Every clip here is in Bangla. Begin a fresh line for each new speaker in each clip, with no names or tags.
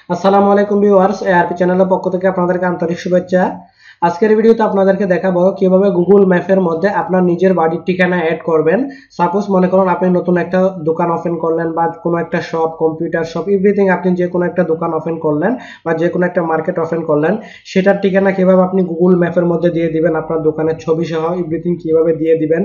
আসসালামু আলাইকুম ভিউয়ার্স, এআরপি চ্যানেলের পক্ষ থেকে আপনাদেরকে আন্তরিক শুভেচ্ছা। আজকের ভিডিওতে আপনাদেরকে দেখাবো কিভাবে গুগল ম্যাপের মধ্যে আপনার নিজের বাড়ির ঠিকানা অ্যাড করবেন। সাপোজ মনে করুন আপনি নতুন একটা দোকান ওপেন করলেন বা কোনো একটা শপ, কম্পিউটার শপ, এভরিথিং, আপনি যে কোনো একটা দোকান ওপেন করলেন বা যে কোনো একটা মার্কেট ওপেন করলেন, সেটার ঠিকানা কিভাবে আপনি গুগল ম্যাপের মধ্যে দিয়ে দিবেন, আপনার দোকানের ছবি সহ এভরিথিং কিভাবে দিয়ে দিবেন,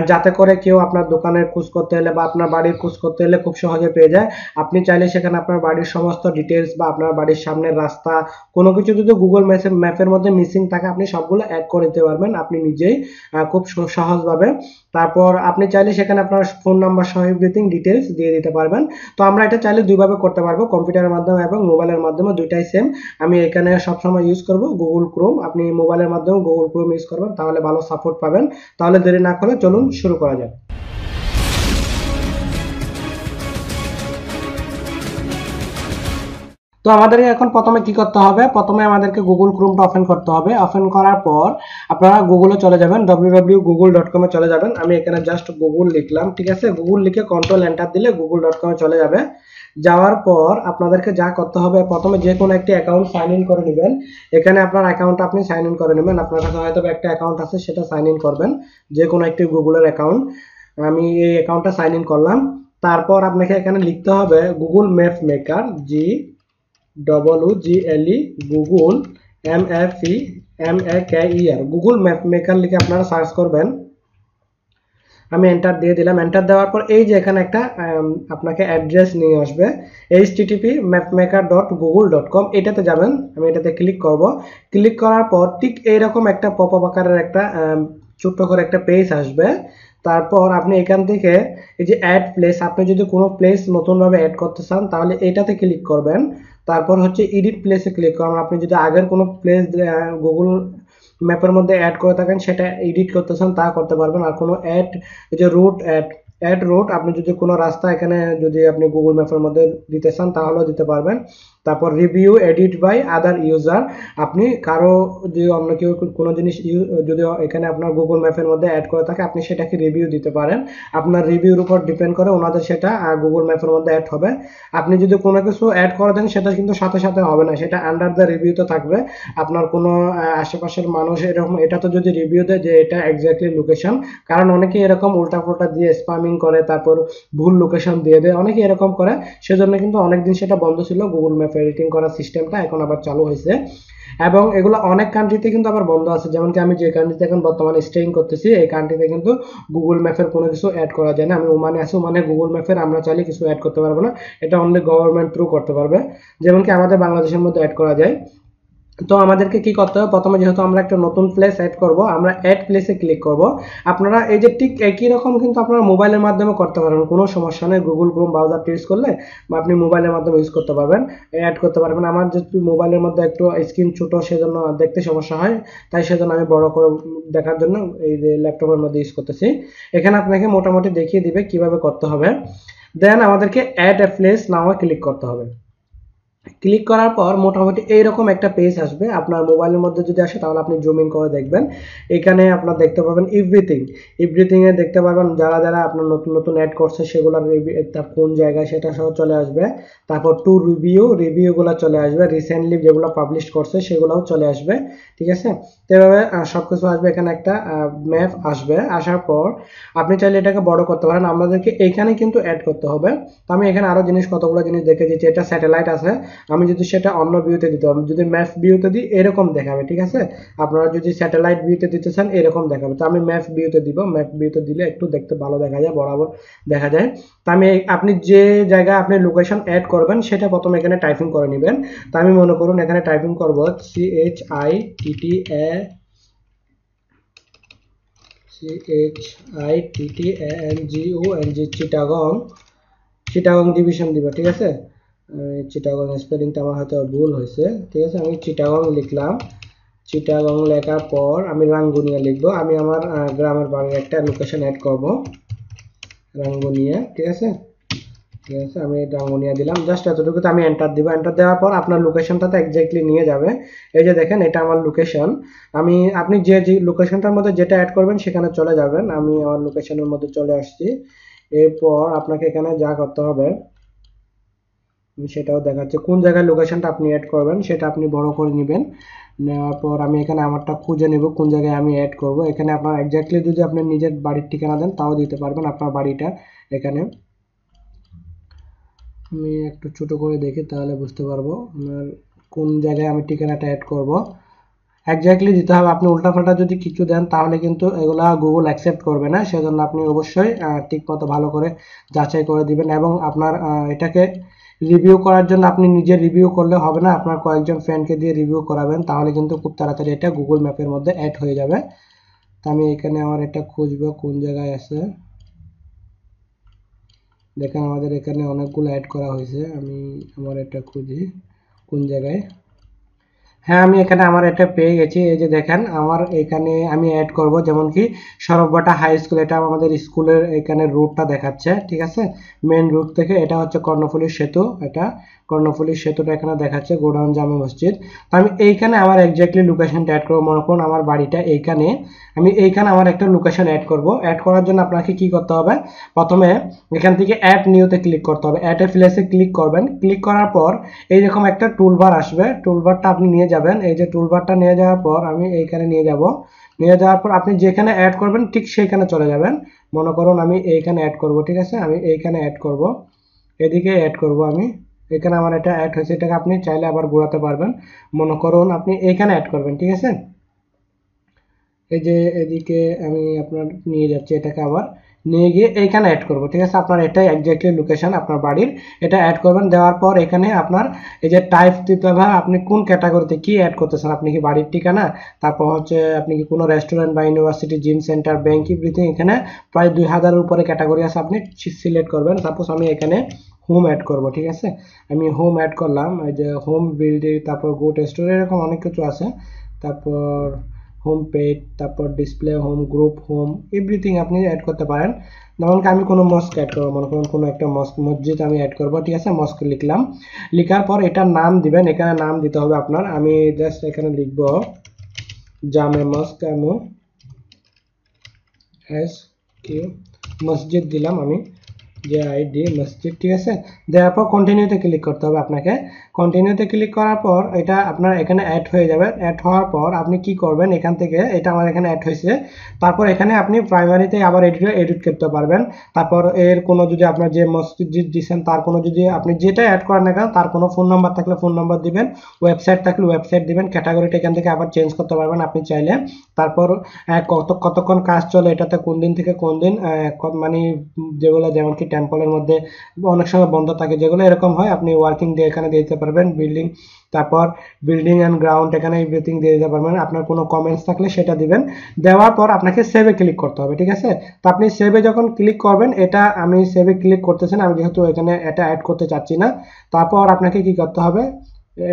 যাতে করে কেউ আপনার দোকানের খোঁজ করতে হলে বা আপনার বাড়ির খোঁজ করতে হলে খুব সহজে পেয়ে যায়। আপনি চাইলে সেখানে আপনার বাড়ির সমস্ত ডিটেলস বা আপনার বাড়ির সামনের রাস্তা কোনো কিছু যদি গুগল ম্যাপের মধ্যে মিসিং থাকে আপনি সবগুলো অ্যাড করে দিতে পারবেন আপনি নিজেই, খুব সহজভাবে। তারপর আপনি চাইলে সেখানে আপনার ফোন নাম্বার সহ এভরিথিং ডিটেলস দিয়ে দিতে পারবেন। তো আমরা এটা চাইলে দুইভাবে করতে পারবো, কম্পিউটারের মাধ্যমে এবং মোবাইলের মাধ্যমে, দুইটাই সেম। আমি এখানে সবসময় ইউজ করব গুগল ক্রোম। আপনি মোবাইলের মাধ্যমে গুগল ক্রোম ইউজ করবেন, তাহলে ভালো সাপোর্ট পাবেন। তাহলে দেরি না করে চলুন শুরু করা যাক। তো আমাদেরকে এখন প্রথমে কি করতে হবে, প্রথমে আমাদেরকে গুগল ক্রোমটা ওপেন করতে হবে। ওপেন করার পর আপনারা গুগলে চলে যাবেন, www.google.com এ চলে যাবেন। আমি এখানে জাস্ট গুগল লিখলাম, ঠিক আছে। গুগল লিখে কন্ট্রোল এন্টার দিলে google.com এ চলে যাবে। যাওয়ার পর আপনাদেরকে যা করতে হবে, প্রথমে যে কোনো একটি অ্যাকাউন্ট সাইন ইন করে নেবেন। এখানে আপনার অ্যাকাউন্টটা আপনি সাইন ইন করে নেবেন। আপনার কাছে হয়তো একটা অ্যাকাউন্ট আছে, সেটা সাইন ইন করবেন, যে কোনো একটি গুগলের অ্যাকাউন্ট। আমি এই অ্যাকাউন্টটা সাইন ইন করলাম। তারপর আপনাকে এখানে লিখতে হবে Google map maker, GOOGLE, Google MAPMAKER, Google map maker লিখে আপনারা সার্চ করবেন। আমি এন্টার দিয়ে দিলাম। এন্টার দেওয়ার পর এই যে এখানে একটা আপনাকে অ্যাড্রেস নিয়ে আসবে, http://mapmaker.google.com, এটাতে যাবেন। আমি এটাতে ক্লিক করব। ক্লিক করার পর ঠিক এইরকম একটা পপ আপ আকারের একটা ছোট্ট করে একটা পেজ আসবে। তারপর আপনি এখান থেকে এই যে অ্যাড প্লেস, আপনি যদি কোনো প্লেস নতুনভাবে অ্যাড করতে চান তাহলে এটাতে ক্লিক করবেন। তারপর হচ্ছে এডিট প্লেসে ক্লিক করবেন। আপনি যদি আগের কোনো প্লেস গুগল ম্যাপের মধ্যে অ্যাড করে থাকেন, সেটা এডিট করতে চান তা করতে পারবেন। আর কোনো অ্যাড, যে রুট অ্যাড রুট, আপনি যদি কোনো রাস্তা এখানে যদি আপনি গুগল ম্যাপের মধ্যে দিতে চান তাহলেও দিতে পারবেন। তারপর review edit by other user, আপনি কারো যদি অন্য কেউ কোনো জিনিস যদি এখানে আপনার গুগল ম্যাপের মধ্যে অ্যাড করে থাকে, আপনি সেটাকে রিভিউ দিতে পারেন। আপনার রিভিউর উপর ডিপেন্ড করে ওনাদের সেটা গুগল ম্যাপের মধ্যে অ্যাড হবে। আপনি যদি কোনো কিছু অ্যাড করে দেন সেটা কিন্তু সাথে সাথে হবে না, সেটা আন্ডার দ্য রিভিউতে থাকবে। আপনার কোনো আশেপাশের মানুষ এরকম এটা তো যদি রিভিউ দেয় যে এটা এক্স্যাক্টলি লোকেশন, কারণ অনেকে এরকম উল্টা পুল্টা দিয়ে স্প্যামিং করে, তারপর ভুল লোকেশন দিয়ে দেয়, অনেকে এরকম করে। সেজন্য কিন্তু অনেকদিন সেটা বন্ধ ছিল, গুগল ম্যাপ এডিটিং করার সিস্টেমটা এখন আবার চালু হয়েছে। এবং এগুলো অনেক কান্ট্রিতে কিন্তু আবার বন্ধ আছে, যেমন কি আমি যে কান্ট্রিতে এখন বর্তমানে স্টেইং করতেছি এই কান্ট্রিতে কিন্তু গুগল ম্যাপের কোনো কিছু অ্যাড করা যায় না। আমি ওমানে আছি, ওমানে গুগল ম্যাপের আমরা চাইলে কিছু অ্যাড করতে পারবো না, এটা অনলি গভর্নমেন্ট থ্রু করতে পারবে, যেমন কি আমাদের বাংলাদেশের মধ্যে অ্যাড করা যায়। তো আমাদেরকে কি করতে হবে, প্রথমে যেহেতু আমরা একটা নতুন প্লেস অ্যাড করব, আমরা অ্যাড প্লেসে ক্লিক করব। আপনারা এই যে ঠিক একই রকম কিন্তু আপনারা মোবাইলের মাধ্যমে করতে পারবেন, কোনো সমস্যা নেই। গুগল ক্রোম ব্রাউজারটা ইউজ করলে বা আপনি মোবাইলের মাধ্যমে ইউজ করতে পারবেন, অ্যাড করতে পারবেন। আমার যেহেতু মোবাইলের মধ্যে একটু স্ক্রিন ছোটো, সেজন্য দেখতে সমস্যা হয়, তাই সেজন্য আমি বড় করে দেখার জন্য এই যে ল্যাপটপের মধ্যে ইউজ করতেছি। এখানে আপনাকে মোটামুটি দেখিয়ে দিবে কিভাবে করতে হবে। দেন আমাদেরকে add a place now click করতে হবে। ক্লিক করার পর মোটামুটি এইরকম একটা পেজ আসবে। আপনার মোবাইলের মধ্যে যদি আসে তাহলে আপনি জুম ইন করে দেখবেন। এখানে আপনার দেখতে পাবেন এভরিথিং এ দেখতে পাবেন যারা যারা আপনার নতুন নতুন অ্যাড করছে সেগুলোর তার কোন জায়গায় সেটা সহ চলে আসবে। তারপর টু রিভিউগুলো চলে আসবে, রিসেন্টলি যেগুলো পাবলিশ করছে সেগুলোও চলে আসবে, ঠিক আছে। তো এভাবে সবকিছু আসবে। এখানে একটা ম্যাপ আসবে, আসার পর আপনি চাইলে এটাকে বড় করতে পারেন। আমাদেরকে এইখানে কিন্তু অ্যাড করতে হবে। তো আমি এখানে আরো কতগুলো জিনিস দেখে দিচ্ছি। এটা স্যাটেলাইট আছে, আমি যদি সেটা অন্য ভিউতে দিতে হবে, যদি ম্যাপ ভিউতে দিই এরকম দেখাবে, ঠিক আছে। আপনারা যদি স্যাটেলাইট ভিউতে দিতে চান এরকম দেখাবে। তো আমি ম্যাপ ভিউতে দিব, ম্যাপ ভিউতে দিলে একটু দেখতে ভালো দেখা যায়, বরাবর দেখা যায়। তো আমি আপনি যে জায়গায় আপনি লোকেশন অ্যাড করবেন সেটা প্রথমে এখানে টাইপিং করে নেবেন। তো আমি মনে করুন এখানে টাইপিং করব CHITTANGONG, চিটাগং ডিভিশন দিবা, ঠিক আছে। চিটাগং স্পেলিংটা আমার হয়তো ভুল হয়েছে, ঠিক আছে। আমি চিটাগং লিখলাম। চিটাগং লেখার পর আমি রাঙ্গুনিয়া লিখবো। আমি আমার গ্রামের বাড়ির একটা লোকেশন অ্যাড করব, রাঙ্গুনিয়া, ঠিক আছে। ঠিক আছে, আমি রাঙ্গুনিয়া দিলাম। জাস্ট এতটুকুতে আমি এন্টার দিব। এন্টার দেওয়ার পর আপনার লোকেশনটাতে এক্স্যাক্টলি নিয়ে যাবে। এই যে দেখেন এটা আমার লোকেশন। আপনি যে যে লোকেশনটার মধ্যে যেটা অ্যাড করবেন সেখানে চলে যাবেন। আমি আমার লোকেশনের মধ্যে চলে আসছি। এরপর আপনাকে এখানে যা করতে হবে, সেটাও দেখাচ্ছে। কোন জায়গায় লোকেশনটা আপনি অ্যাড করবেন সেটা আপনি বড় করে নেবেন। নেওয়ার পর আমি এখানে আমারটা খুঁজে নেব কোন জায়গায় আমি অ্যাড করব। এখানে আপনার এক্স্যাক্টলি যদি আপনি নিজের বাড়ির ঠিকানা দেন তাও দিতে পারবেন আপনার বাড়িটা। এখানে আমি একটু ছোট করে দেখি তাহলে বুঝতে পারবো আমার কোন জায়গায় আমি ঠিকানাটা অ্যাড করব। এক্স্যাক্টলি দিতে হবে। আপনি উল্টাপাল্টা যদি কিছু দেন তাহলে কিন্তু এগুলা গুগল অ্যাকসেপ্ট করবে না। সেজন্য আপনি অবশ্যই ঠিকমতো ভালো করে যাচাই করে দিবেন এবং আপনার এটাকে রিভিউ করার জন্য আপনি নিজে রিভিউ করলে হবে না, আপনার কয়েকজন ফ্রেন্ডকে দিয়ে রিভিউ করাবেন, তাহলে কিন্তু খুব তাড়াতাড়ি এটা গুগল ম্যাপের মধ্যে অ্যাড হয়ে যাবে। তো আমি এখানে আমার এটা খুঁজবো কোন জায়গায় আছে। দেখেন আমাদের এখানে অনেকগুলো অ্যাড করা হয়েছে। আমি আমার এটা খুঁজি কোন জায়গায়। হ্যাঁ, আমি এখানে আমার এটা পেয়ে গেছি। এই যে দেখেন আমার এখানে আমি অ্যাড করব, যেমন কি সরববাটা হাই স্কুল, এটা আমাদের স্কুলের এখানে রুটটা দেখাচ্ছে। ঠিক আছে, মেন রুট থেকে এটা হচ্ছে কর্ণফুলী সেতু। এটা কর্ণফুলী সেতুটা এখানে দেখাচ্ছে, গোডাউন জামে মসজিদ। তো আমি এইখানে আমার এক্স্যাক্টলি লোকেশনটা অ্যাড করবো। মনে করুন আমার বাড়িটা এইখানে, আমি এইখানে আমার একটা লোকেশন অ্যাড করব। অ্যাড করার জন্য আপনাকে কি করতে হবে, প্রথমে এখান থেকে অ্যাড নিউতে ক্লিক করতে হবে। অ্যাড এ প্লেসে ক্লিক করবেন। ক্লিক করার পর এইরকম একটা টুলবার আসবে। টুলবারটা আপনি নিয়ে যাবেন। এই যে টুলবারটা নিয়ে যাওয়ার পর আমি এইখানে নিয়ে যাব। নিয়ে যাওয়ার পর আপনি যেখানে অ্যাড করবেন ঠিক সেইখানে চলে যাবেন। মনে করুন আমি এইখানে অ্যাড করব। ঠিক আছে, আমি এইখানে অ্যাড করব, এদিকে অ্যাড করব আমি। এখানে আমার এটা অ্যাড হয়েছে, এটাকে আপনি চাইলে আবার ঘোরাতে পারবেন। মনে করুন আপনি এইখানে অ্যাড করবেন। ঠিক আছে, এই যে এদিকে আমি আপনার নিয়ে যাচ্ছি, এটাকে আবার নিয়ে গিয়ে এইখানে অ্যাড করব। ঠিক আছে, আপনার এটাই এক্স্যাক্টলি লোকেশন আপনার বাড়ির। এটা অ্যাড করবেন। দেওয়ার পর এখানে আপনার এই যে টাইপ দিতে হবে, আপনি কোন ক্যাটাগরিতে কি অ্যাড করতেছেন। আপনি কি বাড়ির ঠিকানা, তারপর হচ্ছে আপনি কি কোনো রেস্টুরেন্ট বা university, gym centre, bank, everything. এখানে প্রায় 2000-এর উপরে ক্যাটাগরি আছে, আপনি সিলেক্ট করবেন। সাপোজ আমি এখানে হোম অ্যাড করব। ঠিক আছে, আমি হোম অ্যাড করলাম। এই যে হোম বিল্ডিং, তারপর গো টেস্টোর, এরকম অনেক কিছু আছে। তারপর হোম পেজ, তারপর display home, group home, everything আপনি অ্যাড করতে পারেন। যেমন আমি কোনো মস্ক অ্যাড করবো, মনে করুন কোনো একটা মসজিদ আমি অ্যাড করবো। ঠিক আছে, মস্ক লিখলাম। লিখার পর এটার নাম দিবেন। এখানে নাম দিতে হবে আপনার। আমি জাস্ট এখানে লিখবো জামে মস্ক, MOSQ মসজিদ দিলাম আমি, যে আইডি মসজিদ। ঠিক আছে, দেওয়ার পর কন্টিনিউতে ক্লিক করতে হবে আপনাকে। কন্টিনিউতে ক্লিক করার পর এটা আপনার এখানে অ্যাড হয়ে যাবে। অ্যাড হওয়ার পর আপনি কি করবেন, এখান থেকে এটা আমার এখানে অ্যাড হয়েছে। তারপর এখানে আপনি প্রাইমারিতে আবার এডিট করতে পারবেন। তারপর এর কোনো যদি আপনার যে মসজিদ দিচ্ছেন তার কোনো যদি আপনি যেটা অ্যাড করেন না কেন তার কোনো ফোন নাম্বার থাকলে ফোন নাম্বার দিবেন, ওয়েবসাইট থাকলে ওয়েবসাইট দিবেন। ক্যাটাগরিটা এখান থেকে আবার চেঞ্জ করতে পারবেন আপনি চাইলে। তারপর কতক্ষণ কাজ চলে, এটাতে কোন দিন থেকে কোন দিন, মানে যেগুলো যেমন কি টেম্পলের মধ্যে অনেক সময় বন্ধ থাকে, যেগুলো এরকম হয় আপনি ওয়ার্কিং ডে এখানে দিয়ে দিতে পারবেন। বিল্ডিং, তারপর বিল্ডিং অ্যান্ড গ্রাউন্ড, এখানে এভরিথিং দিয়ে দিতে পারবেন। আপনার কোনো কমেন্টস থাকলে সেটা দিবেন। দেওয়ার পর আপনাকে সেভে ক্লিক করতে হবে। ঠিক আছে, তো আপনি সেভে যখন ক্লিক করবেন, এটা আমি সেভে ক্লিক করতেছি না, আমি যেহেতু এখানে এটা অ্যাড করতে চাচ্ছি না। তারপর আপনাকে কি করতে হবে,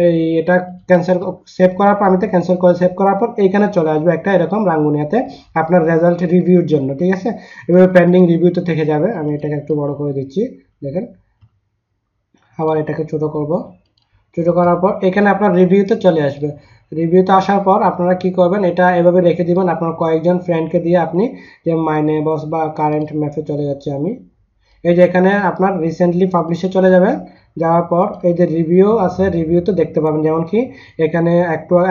এই এটা ক্যান্সেল, সেভ করার পর আমি তো ক্যান্সেল করে সেভ করার পর এইখানে চলে আসবে একটা এরকম রাঙ্গুনিয়াতে আপনার রেজাল্ট রিভিউর জন্য। ঠিক আছে, এভাবে পেন্ডিং রিভিউতে থেকে যাবে। আমি এটাকে একটু বড় করে দিচ্ছি, দেখেন। আবার এটাকে ছোট করব। ছোট করার পর এখানে আপনার রিভিউতে চলে আসবে। রিভিউতে আসার পর আপনারা কি করবেন, এটা এভাবে রেখে দিবেন আপনার কয়েকজন ফ্রেন্ডকে দিয়ে। আপনি যে মাই নেবস বা কারেন্ট ম্যাপে চলে যাচ্ছে আমি, এই যে এখানে আপনার রিসেন্টলি পাবলিশে চলে যাবে। যাওয়ার পর এই যে রিভিউ আছে, রিভিউতে দেখতে পাবেন যেমন কি এখানে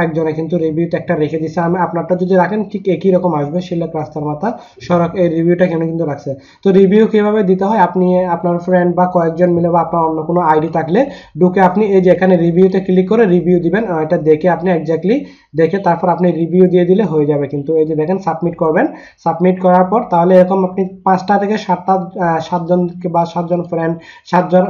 একজনে কিন্তু রিভিউতে একটা রেখে দিছে। আমি আপনারটা যদি রাখেন ঠিক একই রকম আসবে, শিলক রাস্তার মাথা সড়ক, এই রিভিউটা এখানে কিন্তু রাখছে। তো রিভিউ কিভাবে দিতে হয়, আপনি আপনার ফ্রেন্ড বা কয়েকজন মিলে বা আপনার অন্য কোনো আইডি থাকলে ঢুকে আপনি এই যে এখানে রিভিউতে ক্লিক করে রিভিউ দিবেন। এটা দেখে আপনি এক্স্যাক্টলি দেখে তারপর আপনি রিভিউ দিয়ে দিলে হয়ে যাবে। কিন্তু এই যে দেখেন সাবমিট করবেন। সাবমিট করার পর তাহলে এরকম আপনি 5টা থেকে 7টা 7জন বা 7জন ফ্রেন্ড,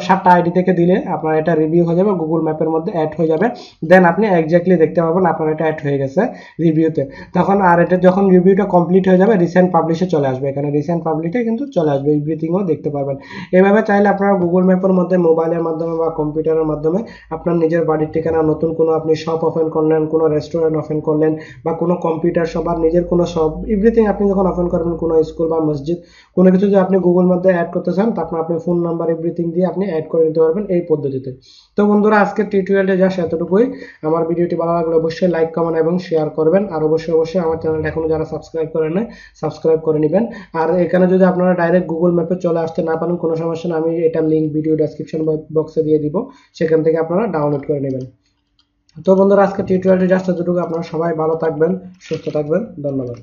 7টা আইডি থেকে দিলে আপনার এটা রিভিউ হয়ে যাবে, গুগল ম্যাপের মধ্যে অ্যাড হয়ে যাবে। দেন আপনি এক্স্যাক্টলি দেখতে পাবেন আপনার এটা অ্যাড হয়ে গেছে রিভিউতে। তখন আর এটা যখন রিভিউটা কমপ্লিট হয়ে যাবে রিসেন্ট পাবলিশে চলে আসবে। এখানে রিসেন্ট পাবলিশে কিন্তু চলে আসবে, এভরিথিংও দেখতে পারবেন। এভাবে চাইলে আপনারা গুগল ম্যাপের মধ্যে মোবাইলের মাধ্যমে বা কম্পিউটারের মাধ্যমে আপনার নিজের বাড়ির ঠিকানা, নতুন কোনো আপনি শপ ওপেন করলেন, কোনো রেস্টুরেন্ট ওপেন করলেন বা কোনো কম্পিউটার শপ আর নিজের কোনো শপ, এভরিথিং আপনি যখন ওপেন করবেন, কোনো স্কুল বা মসজিদ, কোনো কিছু যদি আপনি গুগল মধ্যে অ্যাড করতে চান, তারপর আপনি ফোন নাম্বার এভরিথিং দিয়ে আপনি অ্যাড করে নিতে পারবেন এই পদ্ধতিতে। তো বন্ধুরা আজকের টিউটোরিয়ালটা জাস্ট এতটুকুই। আমার ভিডিওটি ভালো লাগলে অবশ্যই লাইক কমেন্ট এবং শেয়ার করবেন, আর অবশ্যই আমার চ্যানেলটা এখনো যারা সাবস্ক্রাইব করেন নাই সাবস্ক্রাইব করে নেবেন। আর এখানে যদি আপনারা ডাইরেক্ট গুগল ম্যাপে চলে আসতে না পারেন কোনো সমস্যা না, আমি এটার লিঙ্ক ভিডিও ডেসক্রিপশন বক্সে দিয়ে দিব, সেখান থেকে আপনারা ডাউনলোড করে নেবেন। তো বন্ধুরা আজকের টিউটোরিয়ালটি জাস্ট এতটুকু। আপনারা সবাই ভালো থাকবেন, সুস্থ থাকবেন, ধন্যবাদ।